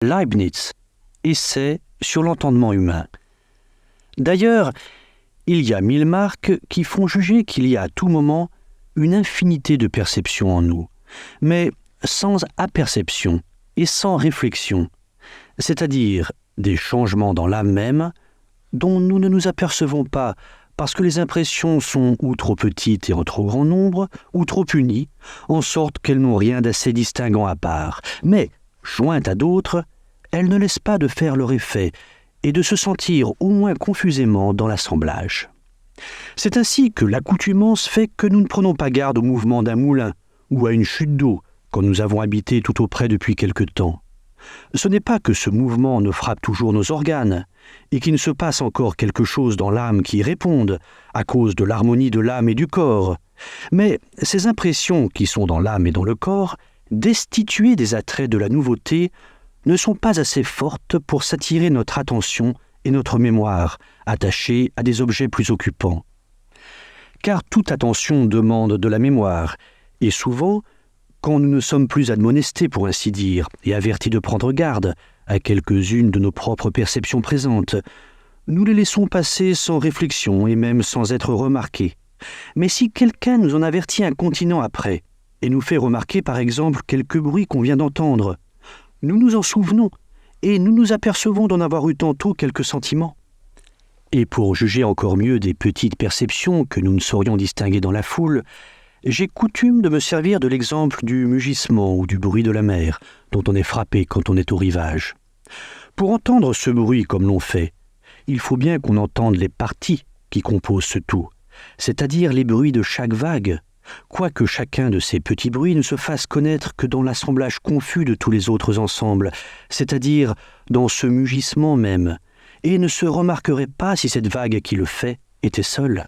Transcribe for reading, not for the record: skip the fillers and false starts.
Leibniz, Essai sur l'entendement humain. D'ailleurs, il y a 1000 marques qui font juger qu'il y a à tout moment une infinité de perceptions en nous, mais sans apperception et sans réflexion, c'est-à-dire des changements dans l'âme même dont nous ne nous apercevons pas parce que les impressions sont ou trop petites et en trop grand nombre, ou trop unies, en sorte qu'elles n'ont rien d'assez distinguant à part. Mais, jointes à d'autres, elles ne laissent pas de faire leur effet et de se sentir au moins confusément dans l'assemblage. C'est ainsi que l'accoutumance fait que nous ne prenons pas garde au mouvement d'un moulin ou à une chute d'eau quand nous avons habité tout auprès depuis quelque temps. Ce n'est pas que ce mouvement ne frappe toujours nos organes et qu'il ne se passe encore quelque chose dans l'âme qui y réponde à cause de l'harmonie de l'âme et du corps, mais ces impressions qui sont dans l'âme et dans le corps, destituées des attraits de la nouveauté, ne sont pas assez fortes pour s'attirer notre attention et notre mémoire, attachées à des objets plus occupants. Car toute attention demande de la mémoire, et souvent, quand nous ne sommes plus admonestés, pour ainsi dire, et avertis de prendre garde à quelques-unes de nos propres perceptions présentes, nous les laissons passer sans réflexion et même sans être remarqués. Mais si quelqu'un nous en avertit incontinent après, et nous fait remarquer par exemple quelques bruits qu'on vient d'entendre, nous nous en souvenons, et nous nous apercevons d'en avoir eu tantôt quelques sentiments. Et pour juger encore mieux des petites perceptions que nous ne saurions distinguer dans la foule, j'ai coutume de me servir de l'exemple du mugissement ou du bruit de la mer, dont on est frappé quand on est au rivage. Pour entendre ce bruit comme l'on fait, il faut bien qu'on entende les parties qui composent ce tout, c'est-à-dire les bruits de chaque vague, quoique chacun de ces petits bruits ne se fasse connaître que dans l'assemblage confus de tous les autres ensembles, c'est-à-dire dans ce mugissement même, et ne se remarquerait pas si cette vague qui le fait était seule.